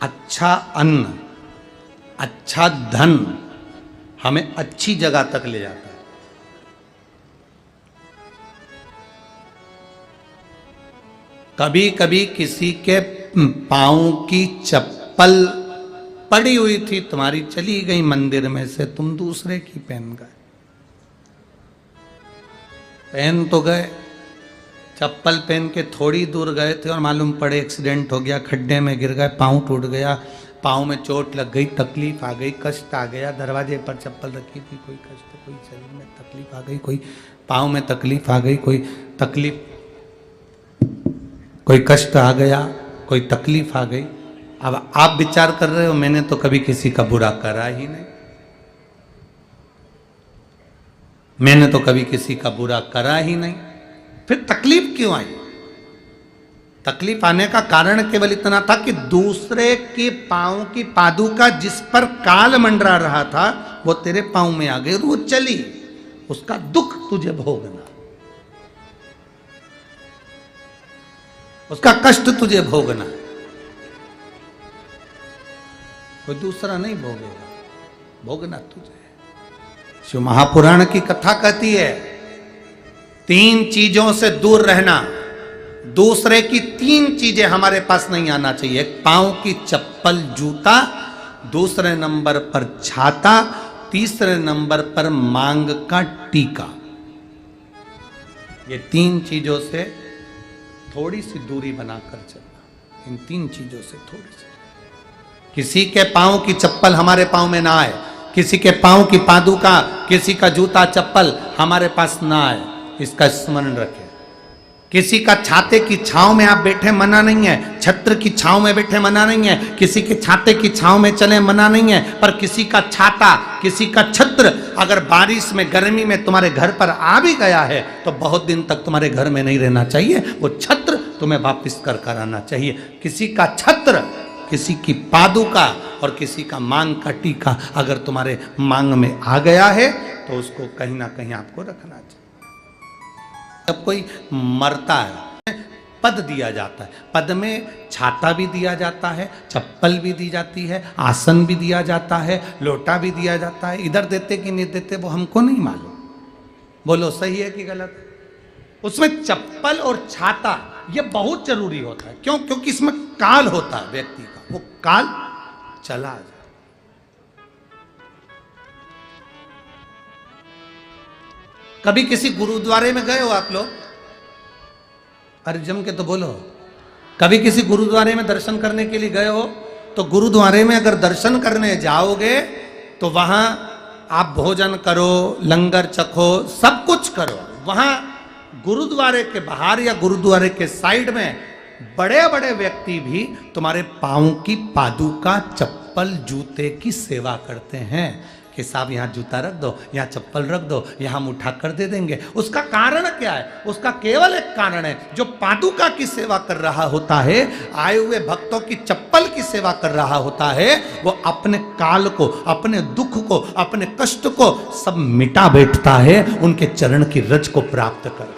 अच्छा अन्न, अच्छा धन हमें अच्छी जगह तक ले जाता है। कभी कभी किसी के पाँव की चप्पल पड़ी हुई थी, तुम्हारी चली गई मंदिर में से, तुम दूसरे की पहन गए। पहन तो गए, चप्पल पहन के थोड़ी दूर गए थे और मालूम पड़े एक्सीडेंट हो गया, खड्डे में गिर गए, पाँव टूट गया, पाँव में चोट लग गई, तकलीफ आ गई, कष्ट आ गया। दरवाजे पर चप्पल रखी थी, कोई कष्ट, कोई शरीर में तकलीफ आ गई, कोई पाँव में तकलीफ आ गई, कोई तकलीफ, कोई कष्ट आ गया, कोई तकलीफ आ गई। अब आप विचार कर रहे हो मैंने तो कभी किसी का बुरा करा ही नहीं, मैंने तो कभी किसी का बुरा करा ही नहीं, फिर तकलीफ क्यों आई? तकलीफ आने का कारण केवल इतना था कि दूसरे के पांव की पादुका जिस पर काल मंडरा रहा था वो तेरे पांव में आ गई और वो चली, उसका दुख तुझे भोगना, उसका कष्ट तुझे भोगना, कोई दूसरा नहीं भोगेगा, भोगना तुझे। शिव महापुराण की कथा कहती है 3 चीजों से दूर रहना, दूसरे की 3 चीजें हमारे पास नहीं आना चाहिए। पांव की चप्पल जूता, दूसरे नंबर पर छाता, तीसरे नंबर पर मांग का टीका। ये 3 चीजों से थोड़ी सी दूरी बनाकर चलना, इन 3 चीजों से थोड़ी सी। किसी के पांव की चप्पल हमारे पांव में ना आए, किसी के पांव की पादुका, किसी का जूता चप्पल हमारे पास ना आए, इसका स्मरण रखें। किसी का छाते की छांव में आप बैठे मना नहीं है, छत्र की छांव में बैठे मना नहीं है, किसी के छाते की छांव में चले मना नहीं है, पर किसी का छाता, किसी का छत्र अगर बारिश में गर्मी में तुम्हारे घर पर आ भी गया है तो बहुत दिन तक तुम्हारे घर में नहीं रहना चाहिए, वो छत्र तुम्हें वापस कर आना चाहिए। किसी का छत्र, किसी की पादुका और किसी का मांग का टीका अगर तुम्हारे मांग में आ गया है तो उसको कहीं ना कहीं आपको रखना चाहिए। जब कोई मरता है पद दिया जाता है, पद में छाता भी दिया जाता है, चप्पल भी दी जाती है, आसन भी दिया जाता है, लोटा भी दिया जाता है। इधर देते कि नहीं देते वो हमको नहीं मालूम, बोलो सही है कि गलत? उसमें चप्पल और छाता ये बहुत जरूरी होता है। क्यों? क्योंकि इसमें काल होता है व्यक्ति का, वो काल चला जाए। कभी किसी गुरुद्वारे में गए हो आप लोग? अरे जम के तो बोलो। कभी किसी गुरुद्वारे में दर्शन करने के लिए गए हो? तो गुरुद्वारे में अगर दर्शन करने जाओगे तो वहां आप भोजन करो, लंगर चखो, सब कुछ करो। वहां गुरुद्वारे के बाहर या गुरुद्वारे के साइड में बड़े बड़े व्यक्ति भी तुम्हारे पांव की पादुका, चप्पल, जूते की सेवा करते हैं कि साहब यहाँ जूता रख दो, यहाँ चप्पल रख दो, यहाँ हम उठा कर दे देंगे। उसका कारण क्या है? उसका केवल एक कारण है, जो पादुका की सेवा कर रहा होता है, आए हुए भक्तों की चप्पल की सेवा कर रहा होता है, वो अपने काल को, अपने दुख को, अपने कष्ट को सब मिटा बैठता है उनके चरण की रज को प्राप्त कर।